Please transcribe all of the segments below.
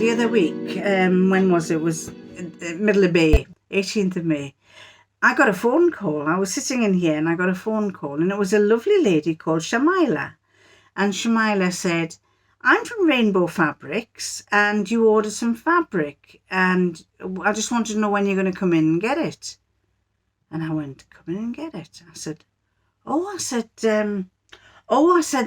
the other week, when was it? It was middle of May, 18th of May. I got a phone call. I was sitting in here and I got a phone call, and it was a lovely lady called Shamila. And Shamila said, I'm from Rainbow Fabrics and you ordered some fabric and I just wanted to know when you're going to come in and get it. And I went, come in and get it. I said, I said,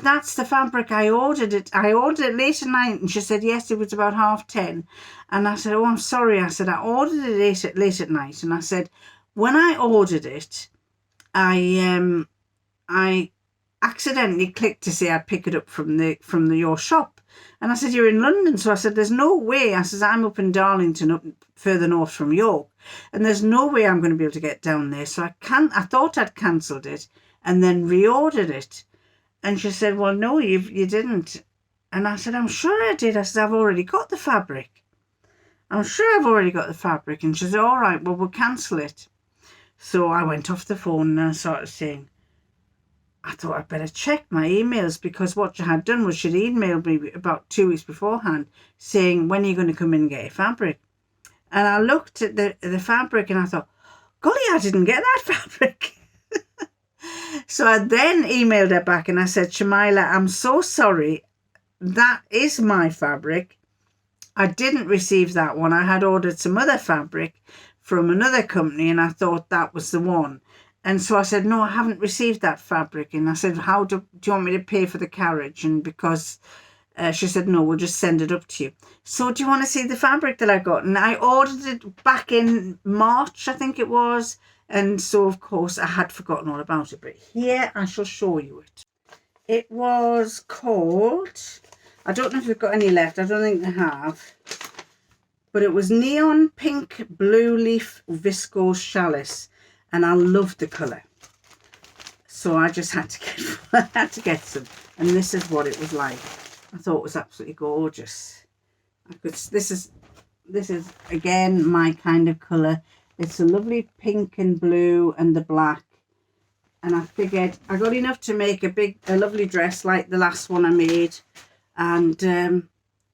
that's the fabric. I ordered it late at night. And she said, yes, it was about 10:30. And I said, oh, I'm sorry. I said, I ordered it late at night. And I said, when I ordered it, I accidentally clicked to say I'd pick it up from your shop. And I said, you're in London. So I said, there's no way. I said, I'm up in Darlington, up further north from York. And there's no way I'm going to be able to get down there. So I thought I'd cancelled it and then reordered it. And she said, well, no, you didn't. And I said, I'm sure I did. I said, I've already got the fabric. I'm sure I've already got the fabric. And she said, all right, well, we'll cancel it. So I went off the phone and I started saying, I thought I'd better check my emails, because what she had done was she'd emailed me about 2 weeks beforehand saying, when are you going to come in and get your fabric? And I looked at the fabric and I thought, golly, I didn't get that fabric. So I then emailed her back and I said, Shamila, I'm so sorry. That is my fabric. I didn't receive that one. I had ordered some other fabric from another company and I thought that was the one. And so I said, no, I haven't received that fabric. And I said, how do you want me to pay for the carriage? And because she said, no, we'll just send it up to you. So do you want to see the fabric that I got? And I ordered it back in March, I think it was. And so, of course, I had forgotten all about it. But here I shall show you it. It was called, I don't know if we've got any left. I don't think they have. But it was Neon Pink Blue Leaf Viscose Chalice. And I loved the colour. So I just had to get some. And this is what it was like. I thought it was absolutely gorgeous. This is again my kind of colour. It's a lovely pink and blue and the black. And I figured I got enough to make a lovely dress like the last one I made. And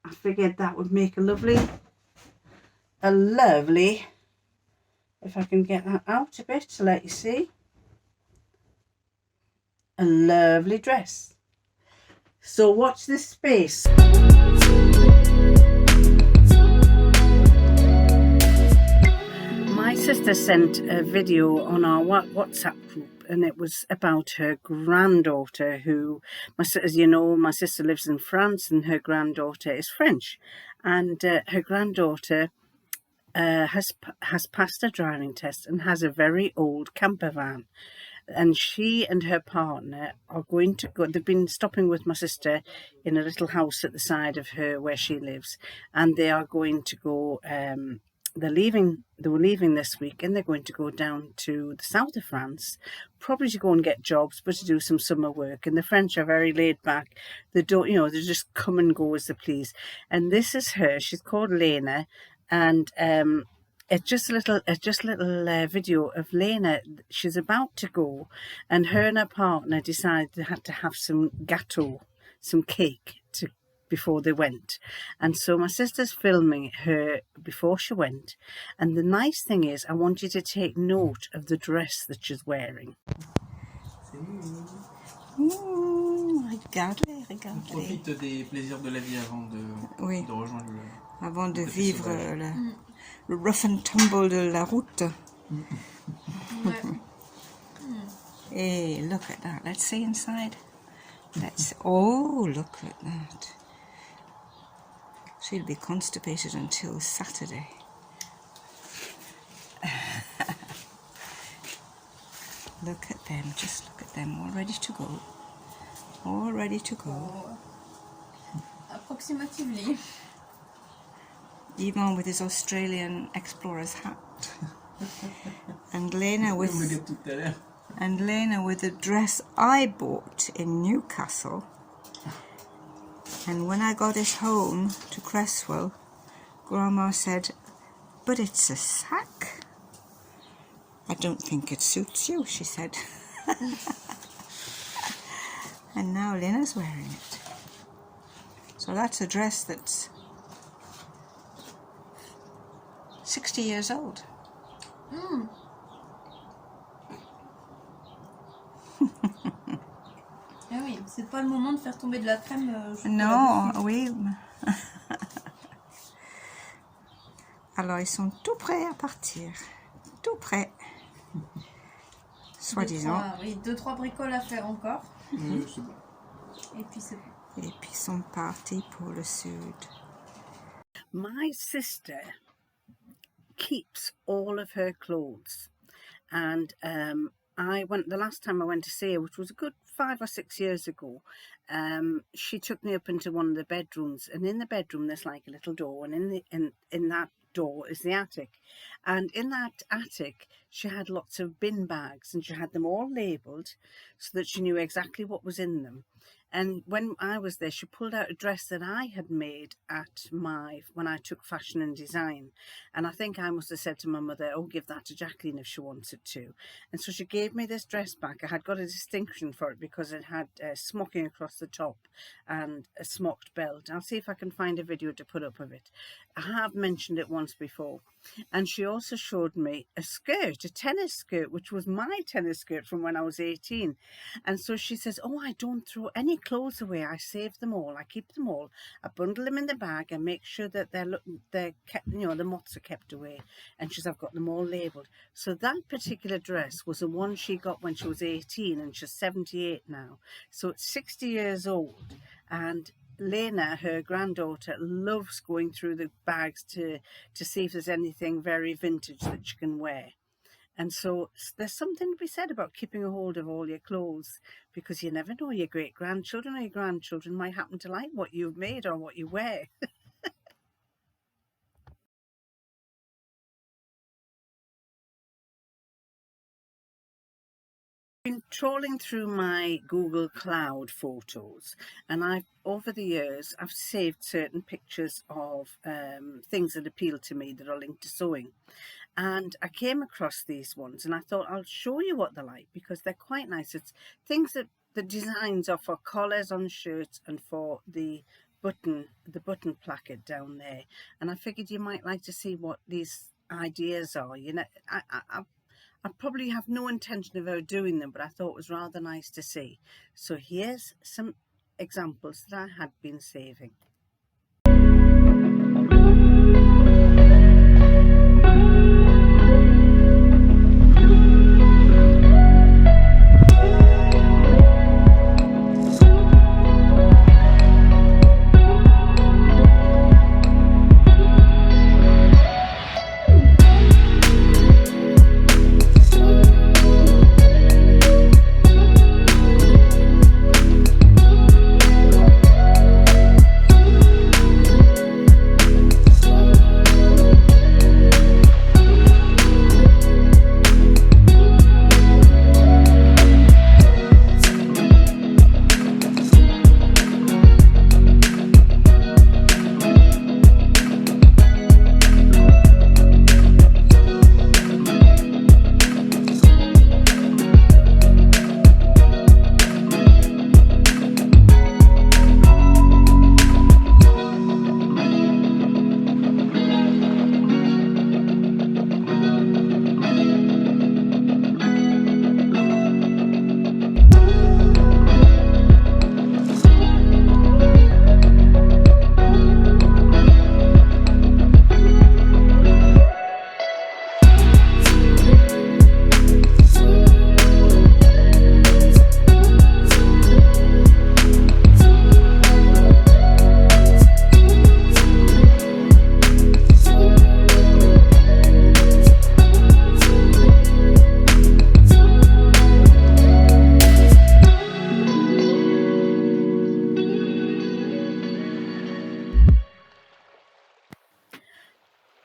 I figured that would make a lovely, if I can get that out a bit to let you see, a lovely dress. So watch this space. My sister sent a video on our WhatsApp group, and it was about her granddaughter who, as you know, my sister lives in France and her granddaughter is French. And her granddaughter has passed a driving test and has a very old camper van. And she and her partner are going to go, they've been stopping with my sister in a little house at the side of her where she lives. And they are going to go, they were leaving this week, and they're going to go down to the south of France, probably to go and get jobs, but to do some summer work. And the French are very laid back. They don't, they just come and go as they please. And this is her. She's called Lena. And it's just a little video of Lena. She's about to go, and her and her partner decided they had to have some gâteau, some cake, before they went. And so my sister's filming her before she went. And the nice thing is, I want you to take note of the dress that she's wearing. Regarde-les. On profite des plaisirs de la vie avant de rejoindre le... Avant de vivre le rough and tumble de la route. Hey, look at that. Let's see inside. Oh, look at that. She'll be constipated until Saturday. Look at them. Just look at them. All ready to go. All ready to go. Approximatively. Yvon with his Australian explorer's hat. And Lena with a dress I bought in Newcastle. And when I got it home to Cresswell, Grandma said, but it's a sack. I don't think it suits you, she said. And now Lena's wearing it. So that's a dress that's 60 years old. Ah oui, c'est pas le moment de faire tomber de la crème. Non, oui. Alors, ils sont tout prêts à partir. Tout prêts. Soi-disant. Oui, 2-3 bricoles à faire encore. C'est bon. Et puis c'est bon. Et puis, ils sont partis pour le sud. My sister keeps all of her clothes. And the last time I went to see her, which was a good 5 or 6 years ago, she took me up into one of the bedrooms, and in the bedroom there's like a little door, and in that door is the attic, and in that attic she had lots of bin bags, and she had them all labelled so that she knew exactly what was in them. And when I was there, she pulled out a dress that I had made when I took fashion and design. And I think I must have said to my mother, oh, give that to Jacqueline if she wanted to. And so she gave me this dress back. I had got a distinction for it because it had smocking across the top and a smocked belt. I'll see if I can find a video to put up of it. I have mentioned it once before. And she also showed me a skirt, a tennis skirt, which was my tennis skirt from when I was 18. And so she says, oh, I don't throw any clothes away. I save them all. I keep them all. I bundle them in the bag and make sure that they're kept, you know, the moths are kept away. And she says, I've got them all labelled. So that particular dress was the one she got when she was 18, and she's 78 now. So it's 60 years old. And Lena, her granddaughter, loves going through the bags to see if there's anything very vintage that she can wear. And so there's something to be said about keeping a hold of all your clothes, because you never know, your great-grandchildren or your grandchildren might happen to like what you've made or what you wear. Been trawling through my Google Cloud photos, and over the years I've saved certain pictures of things that appeal to me that are linked to sewing, and I came across these ones and I thought I'll show you what they're like because they're quite nice. It's things that the designs are for collars on shirts and for the button placket down there, and I figured you might like to see what these ideas are. You know, I probably have no intention of ever doing them, but I thought it was rather nice to see. So here's some examples that I had been saving.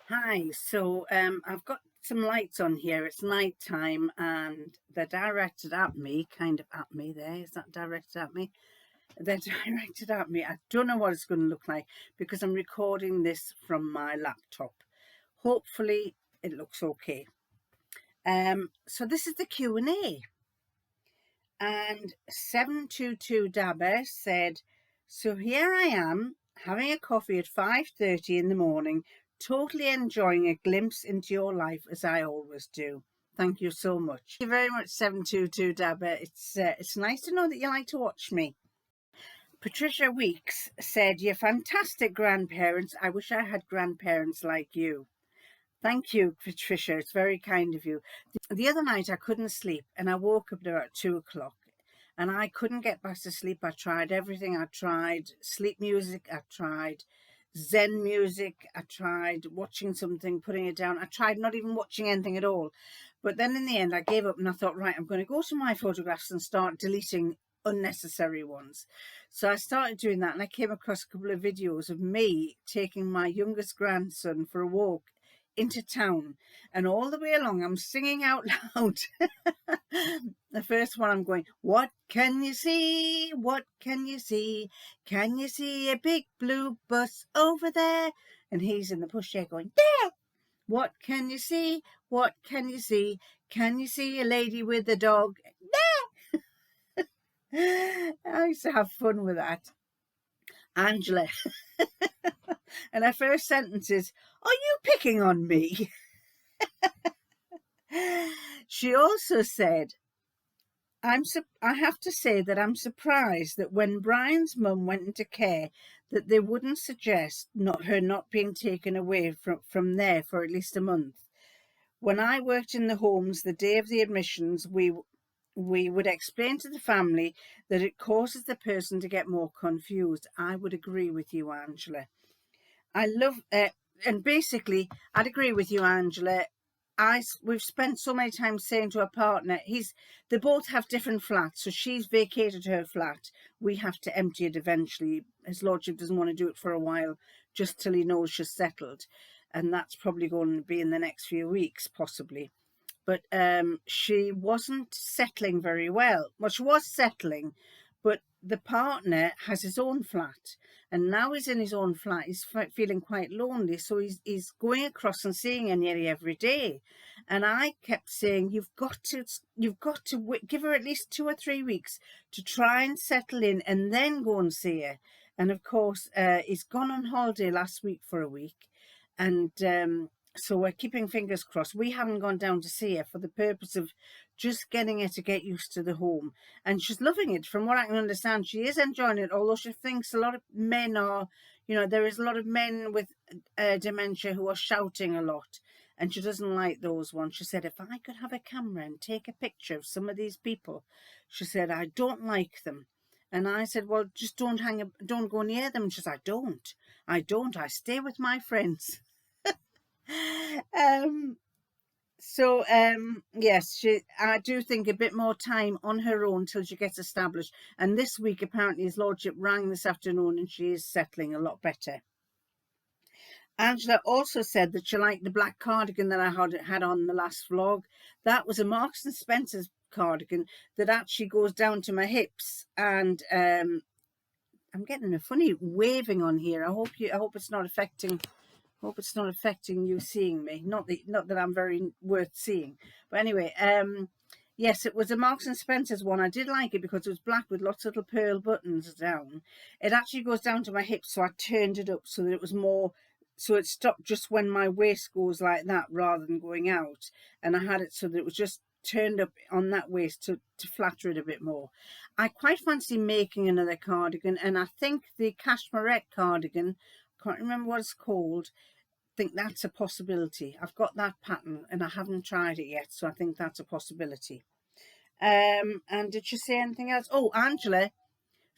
Hi, so I've got some lights on here. It's night time and they're directed at me, kind of at me there. Is that directed at me? They're directed at me. I don't know what it's going to look like because I'm recording this from my laptop. Hopefully it looks okay. So this is the Q&A. And 722 Dabber said, so here I am having a coffee at 5:30 in the morning, Totally enjoying a glimpse into your life as I always do. Thank you so much. Thank you very much, 722 Dabba. It's nice to know that you like to watch me. Patricia Weeks said, "You're fantastic grandparents. I wish I had grandparents like you." Thank you, Patricia. It's very kind of you. The other night I couldn't sleep and I woke up at about 2 o'clock and I couldn't get back to sleep. I tried everything. I tried sleep music. I tried Zen music. I tried watching something, putting it down. I tried not even watching anything at all. But then in the end I gave up and I thought, right, I'm going to go to my photographs and start deleting unnecessary ones. So I started doing that and I came across a couple of videos of me taking my youngest grandson for a walk into town, and all the way along I'm singing out loud. The first one I'm going, "What can you see? What can you see? Can you see a big blue bus over there?" And he's in the pushchair going, "There! What can you see? What can you see? Can you see a lady with a dog? There!" I used to have fun with that. Angela. And her first sentence is, "Are you picking on me?" She also said, I have to say that I'm surprised that when Brian's mum went into care that they wouldn't suggest her not being taken away from there for at least a month. When I worked in the homes the day of the admissions, we would explain to the family that it causes the person to get more confused. I would agree with you, Angela. I love and basically I'd agree with you, Angela. We've spent so many times saying to our partner, they both have different flats, so she's vacated her flat. We have to empty it eventually. His lordship doesn't want to do it for a while, just till he knows she's settled, and that's probably going to be in the next few weeks, possibly. But she wasn't settling very well. Well, she was settling, but the partner has his own flat, and now he's in his own flat. He's feeling quite lonely, so he's going across and seeing her nearly every day. And I kept saying, you've got to give her at least 2 or 3 weeks to try and settle in, and then go and see her. And of course, he's gone on holiday last week for a week, and so we're keeping fingers crossed. We haven't gone down to see her for the purpose of just getting her to get used to the home. And she's loving it. From what I can understand, she is enjoying it, although she thinks a lot of men are, there is a lot of men with dementia who are shouting a lot. And she doesn't like those ones. She said, if I could have a camera and take a picture of some of these people, she said, I don't like them. And I said, well, just don't go near them. She said, I don't. I stay with my friends. Yes, I do think a bit more time on her own till she gets established. And this week, apparently, his lordship rang this afternoon and she is settling a lot better. Angela also said that she liked the black cardigan that I had on the last vlog. That was a Marks and Spencer's cardigan that actually goes down to my hips. And I'm getting a funny waving on here. I hope it's not affecting. Hope it's not affecting you seeing me. Not that I'm very worth seeing. But anyway, yes, it was a Marks and Spencer's one. I did like it because it was black with lots of little pearl buttons down. It actually goes down to my hips, so I turned it up so that it was more, so it stopped just when my waist goes like that rather than going out. And I had it so that it was just turned up on that waist to flatter it a bit more. I quite fancy making another cardigan, and I think the cashmerette cardigan, can't remember what it's called, think that's a possibility. I've got that pattern and I haven't tried it yet, so I think that's a possibility. And did you say anything else? Oh, Angela,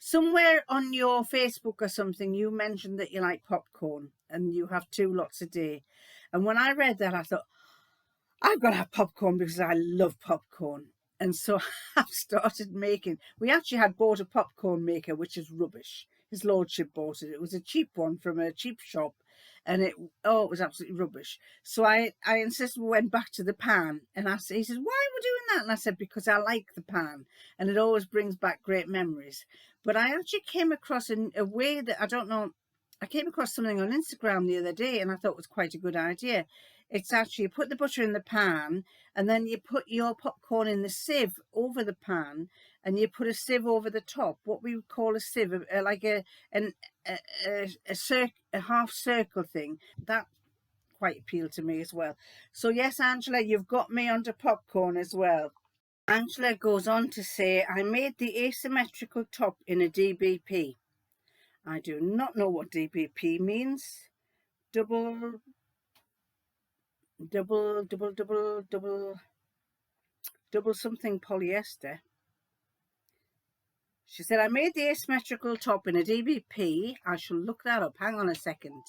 somewhere on your Facebook or something you mentioned that you like popcorn and you have 2 lots a day. And when I read that, I thought, I've got to have popcorn because I love popcorn. And so I've started making. We actually had bought a popcorn maker, which is rubbish. His lordship bought it. It was a cheap one from a cheap shop, and it was absolutely rubbish. So I insisted we went back to the pan, and he says, why are we doing that? And I said, because I like the pan, and it always brings back great memories. But I actually came across in a way that I don't know. I came across something on Instagram the other day, and I thought it was quite a good idea. It's actually, you put the butter in the pan, and then you put your popcorn in the sieve over the pan, and you put a sieve over the top, what we would call a sieve, like a half circle thing. That quite appeal to me as well. So yes, Angela, you've got me onto popcorn as well. Angela goes on to say, I made the asymmetrical top in a DBP. I do not know what DBP means. Double something polyester. She said, I made the asymmetrical top in a DBP. I shall look that up. Hang on a second.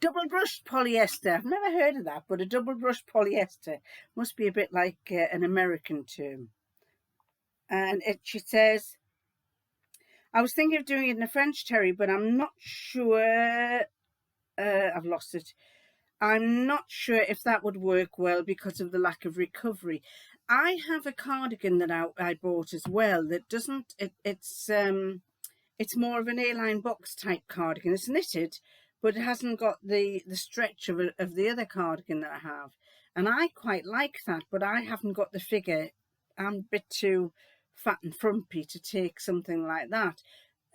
Double brushed polyester. I've never heard of that, but a double brushed polyester must be a bit like an American term. And she says, I was thinking of doing it in a French terry, but I'm not sure. I've lost it. I'm not sure if that would work well because of the lack of recovery. I have a cardigan that I bought as well that doesn't, it's more of an A-line box type cardigan. It's knitted, but it hasn't got the stretch of the other cardigan that I have. And I quite like that, but I haven't got the figure. I'm a bit too fat and frumpy to take something like that.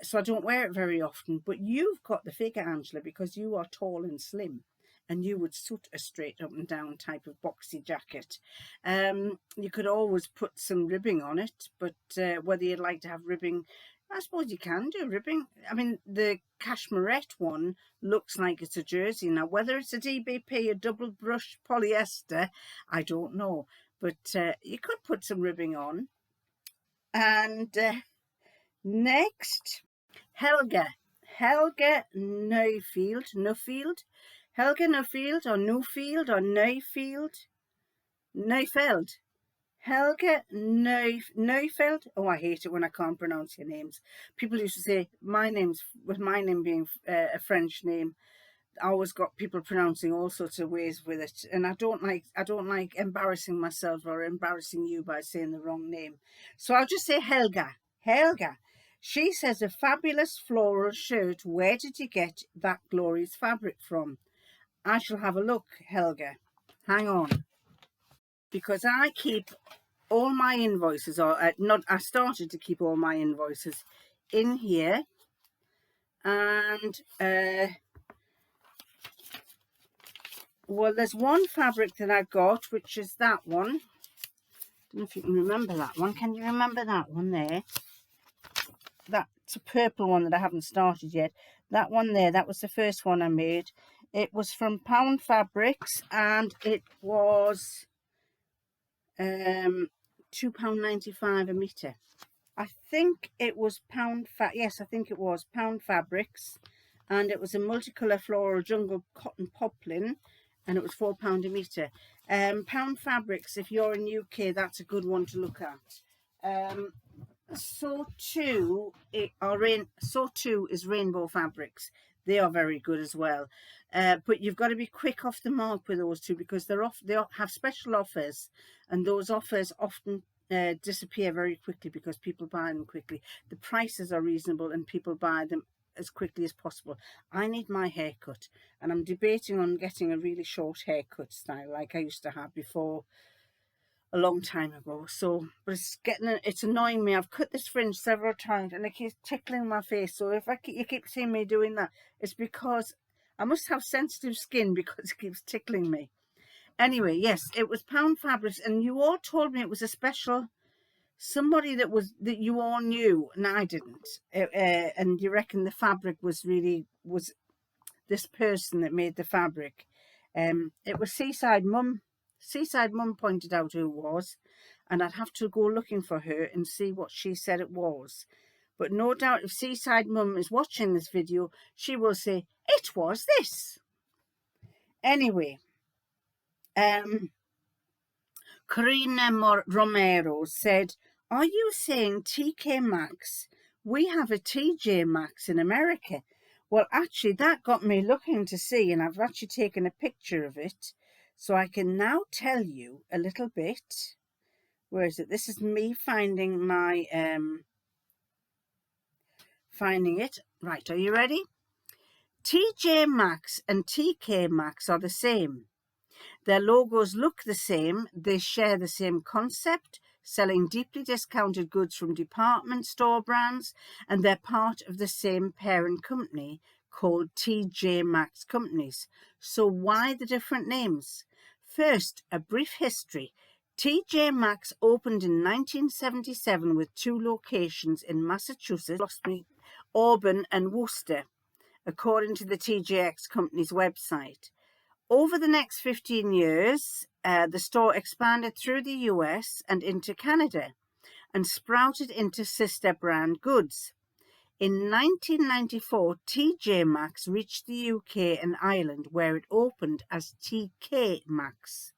So I don't wear it very often. But you've got the figure, Angela, because you are tall and slim. And you would suit a straight up and down type of boxy jacket. You could always put some ribbing on it, but whether you'd like to have ribbing, I suppose you can do ribbing. I mean, the cashmerette one looks like it's a jersey. Now, whether it's a DBP, a double brush polyester, I don't know. But you could put some ribbing on. And next, Helga Nuffield. Helga Nuffield or Newfield or Neufeld. Helga Neufeld. Oh, I hate it when I can't pronounce your names. People used to say with my name being a French name, I always got people pronouncing all sorts of ways with it, and I don't like embarrassing myself or embarrassing you by saying the wrong name. So I'll just say Helga. She says, a fabulous floral shirt. Where did you get that glorious fabric from? I shall have a look, Helga. Hang on. Because I keep all my invoices, I started to keep all my invoices in here. And, well, there's one fabric that I got, which is that one. I don't know if you can remember that one. Can you remember that one there? That's a purple one that I haven't started yet. That one there, that was the first one I made. It was from Pound Fabrics, and it was £2.95 a metre. I think it was yes, I think it was Pound Fabrics, and it was a multicolour floral jungle cotton poplin, and it was £4 a metre. Pound Fabrics, if you're in UK, that's a good one to look at. So too is Rainbow Fabrics. They are very good as well, but you've got to be quick off the mark with those two, because they have special offers, and those offers often disappear very quickly because people buy them quickly. The prices are reasonable and people buy them as quickly as possible. I need my haircut, and I'm debating on getting a really short haircut style like I used to have before, a long time ago. So, but it's annoying me. I've cut this fringe several times and it keeps tickling my face. So if you keep seeing me doing that, it's because I must have sensitive skin, because it keeps tickling me. Anyway, yes, it was Pound Fabrics, and you all told me it was a special, somebody that you all knew, and I didn't. And you reckon the fabric was this person that made the fabric. It was Seaside Mum. Seaside Mum pointed out who it was, and I'd have to go looking for her and see what she said it was. But no doubt if Seaside Mum is watching this video, she will say, it was this. Anyway, Karina Romero said, are you saying TK Maxx? We have a TJ Maxx in America. Well, actually, that got me looking to see, and I've actually taken a picture of it. So I can now tell you a little bit. Where is it? This is me finding my, finding it. Right, are you ready? TJ Maxx and TK Maxx are the same. Their logos look the same. They share the same concept, selling deeply discounted goods from department store brands, and they're part of the same parent company called TJ Maxx companies. So why the different names? First, a brief history. TJ Maxx opened in 1977 with 2 locations in Massachusetts, Auburn and Worcester, according to the TJX company's website. Over the next 15 years, the store expanded through the US and into Canada and sprouted into sister brand goods. In 1994, TJ Maxx reached the UK and Ireland, where it opened as TK Maxx.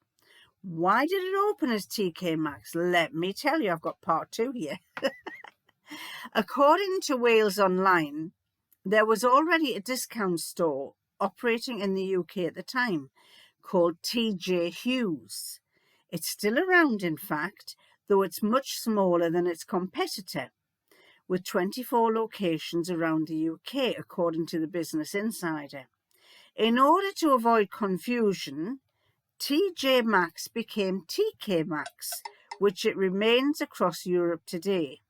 Why did it open as TK Maxx? Let me tell you, I've got part 2 here. According to Wales Online, there was already a discount store operating in the UK at the time called TJ Hughes. It's still around, in fact, though it's much smaller than its competitor, with 24 locations around the UK, according to the Business Insider. In order to avoid confusion, TJ Maxx became TK Maxx, which it remains across Europe today.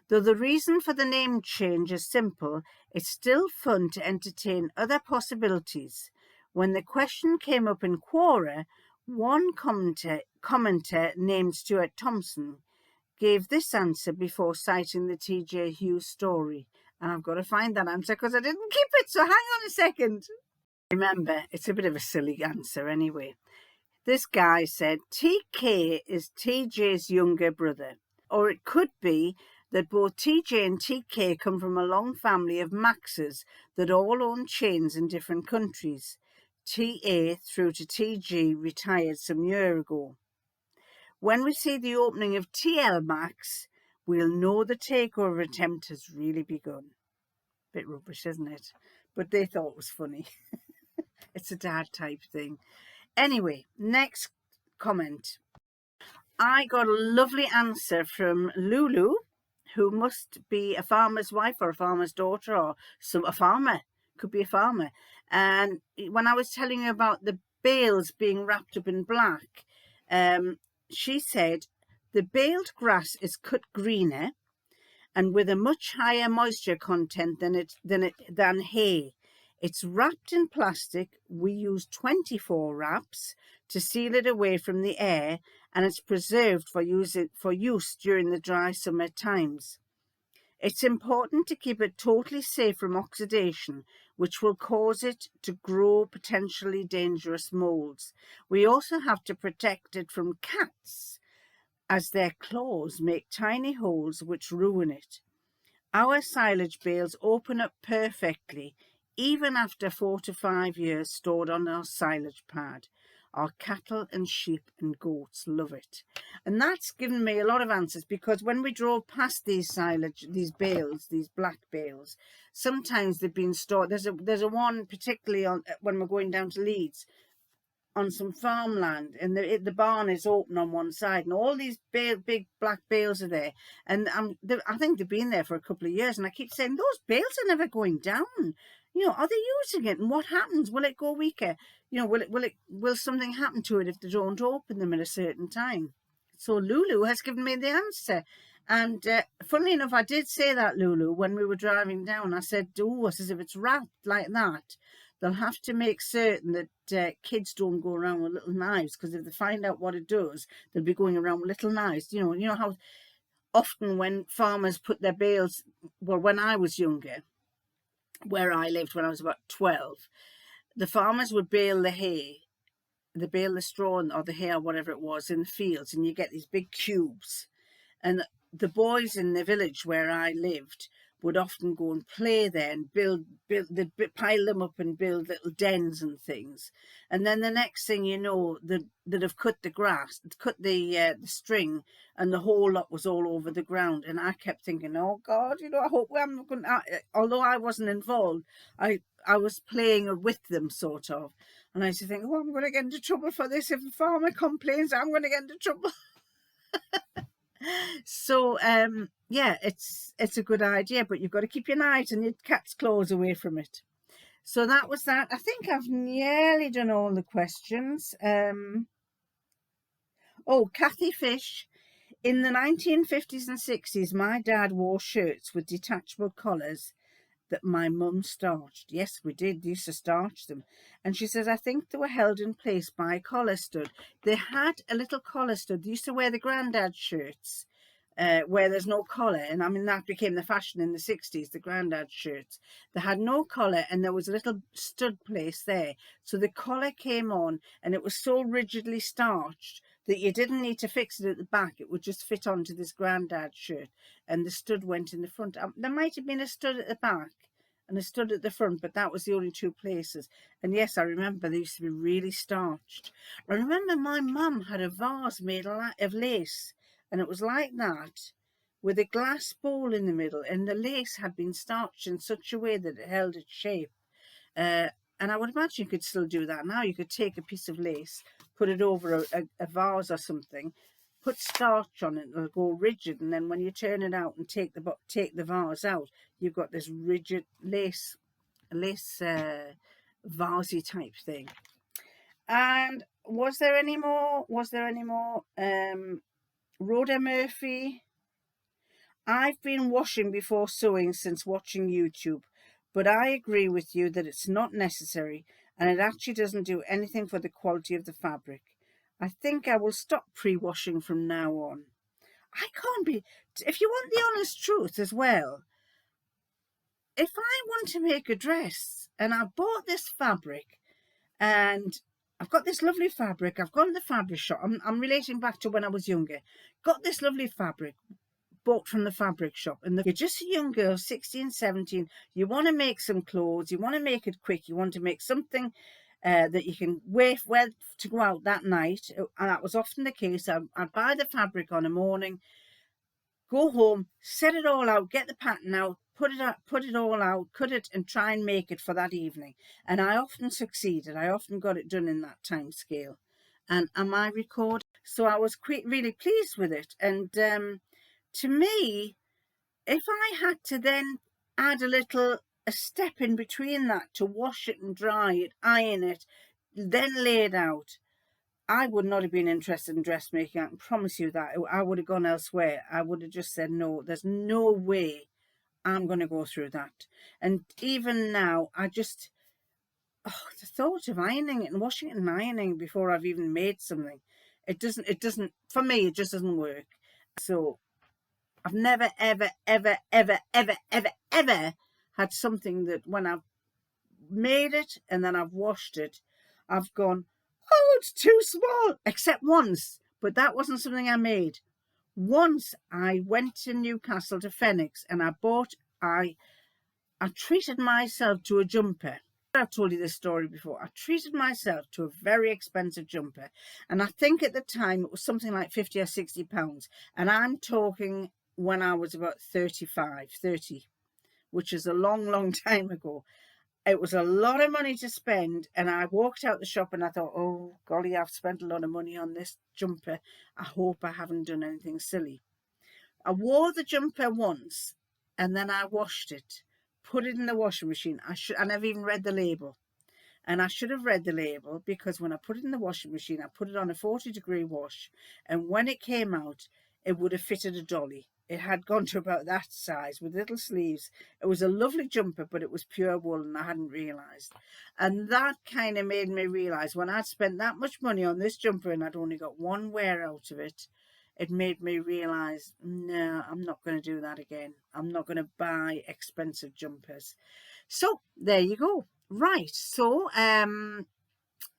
Though the reason for the name change is simple, it's still fun to entertain other possibilities. When the question came up in Quora, one commenter named Stuart Thompson gave this answer before citing the TJ Hughes story. And I've got to find that answer because I didn't keep it, so hang on a second. Remember, it's a bit of a silly answer anyway. This guy said TK is TJ's younger brother, or it could be that both TJ and TK come from a long family of Maxes that all own chains in different countries. TA through to TG retired some year ago. When we see the opening of TL Maxx, we'll know the takeover attempt has really begun. Bit rubbish, isn't it? But they thought it was funny. It's a dad type thing. Anyway, next comment. I got a lovely answer from Lulu, who must be a farmer's wife or a farmer's daughter or a farmer. Could be a farmer. And when I was telling her about the bales being wrapped up in black, she said the baled grass is cut greener and with a much higher moisture content than hay. It's wrapped in plastic. We use 24 wraps to seal it away from the air, and it's preserved for use during the dry summer times. It's important to keep it totally safe from oxidation, which will cause it to grow potentially dangerous molds. We also have to protect it from cats, as their claws make tiny holes which ruin it. Our silage bales open up perfectly, even after 4 to 5 years stored on our silage pad. Our cattle and sheep and goats love it. And that's given me a lot of answers, because when we drove past these bales, these black bales, sometimes they've been stored. There's a one particularly when we're going down to Leeds, on some farmland, and the barn is open on one side, and all these big black bales are there, and I think they've been there for a couple of years, and I keep saying, those bales are never going down. You know, are they using it, and what happens? Will it go weaker? You know, will something happen to it if they don't open them at a certain time? So Lulu has given me the answer. And funnily enough, I did say that, Lulu, when we were driving down. I said, oh, as if it's wrapped like that, they'll have to make certain that kids don't go around with little knives, because if they find out what it does, they'll be going around with little knives. You know how often when farmers put their bales, well, when I was younger, where I lived when I was about 12, the farmers would bale the hay, the straw or the hay or whatever it was in the fields, and you get these big cubes. And the boys in the village where I lived would often go and play there and they'd pile them up and build little dens and things. And then the next thing you know, they'd have cut the grass, cut the string, and the whole lot was all over the ground. And I kept thinking, oh God, I hope I'm not going to, although I wasn't involved, I was playing with them sort of. And I used to think, oh, I'm going to get into trouble for this. If the farmer complains, I'm going to get into trouble. So yeah, it's a good idea, but you've got to keep your knives and your cat's claws away from it. So that was that. I think I've nearly done all the questions. Oh, Kathy Fish. In the 1950s and 60s, my dad wore shirts with detachable collars that my mum starched. Yes, we did used to starch them. And she says, I think they were held in place by a collar stud. They had a little collar stud. They used to wear the granddad shirts where there's no collar. And I mean, that became the fashion in the 60s, the granddad shirts. They had no collar and there was a little stud place there. So the collar came on and it was so rigidly starched that you didn't need to fix it at the back. It would just fit onto this granddad shirt and the stud went in the front. There might have been a stud at the back and a stud at the front, but that was the only two places. And yes, I remember they used to be really starched. I remember my mum had a vase made of lace, and it was like that, with a glass bowl in the middle, and the lace had been starched in such a way that it held its shape. And I would imagine you could still do that now. You could take a piece of lace, put it over a vase or something, put starch on it, it'll go rigid, and then when you turn it out and take the vase out, you've got this rigid lace vasey type thing. And was there any more? Rhoda Murphy. I've been washing before sewing since watching YouTube, but I agree with you that it's not necessary and it actually doesn't do anything for the quality of the fabric. I think I will stop pre-washing from now on. I can't be... If you want the honest truth as well, if I want to make a dress and I bought this fabric and I've got this lovely fabric, I've gone to the fabric shop, I'm relating back to when I was younger, got this lovely fabric, bought from the fabric shop, and you're just a young girl, 16, 17, you want to make some clothes, you want to make it quick, you want to make something that you can wear to go out that night, and that was often the case. I'd buy the fabric on a morning, go home, set it all out, get the pattern out, put it all out, cut it and try and make it for that evening. And I often succeeded. I often got it done in that time scale. And am I recording? So I was really pleased with it. And to me, if I had to then add a step in between that to wash it and dry it, iron it, then lay it out, I would not have been interested in dressmaking. I can promise you that. I would have gone elsewhere. I would have just said, no, there's no way I'm going to go through that. And even now, the thought of ironing it and washing it and ironing before I've even made something, it doesn't, for me, it just doesn't work. So I've never, ever, ever, ever, ever, ever, ever had something that when I've made it and then I've washed it, I've gone, oh, it's too small, except once, but that wasn't something I made. Once I went to Newcastle to Phoenix and I treated myself to a jumper. I've told you this story before. I treated myself to a very expensive jumper, and I think at the time it was something like 50 or 60 pounds, and I'm talking when I was about 30, which is a long time ago. It was a lot of money to spend, and I walked out the shop and I thought, oh golly, I've spent a lot of money on this jumper. I hope I haven't done anything silly. I wore the jumper once and then I washed it, put it in the washing machine. I never even read the label. And I should have read the label, because when I put it in the washing machine, I put it on a 40-degree wash, and when it came out, it would have fitted a dolly. It had gone to about that size with little sleeves. It was a lovely jumper, but it was pure wool and I hadn't realised. And that kind of made me realise when I'd spent that much money on this jumper and I'd only got one wear out of it, it made me realise, no, I'm not going to do that again. I'm not going to buy expensive jumpers. So there you go. Right, so I'm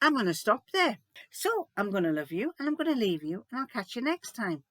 going to stop there. So I'm going to love you and I'm going to leave you and I'll catch you next time.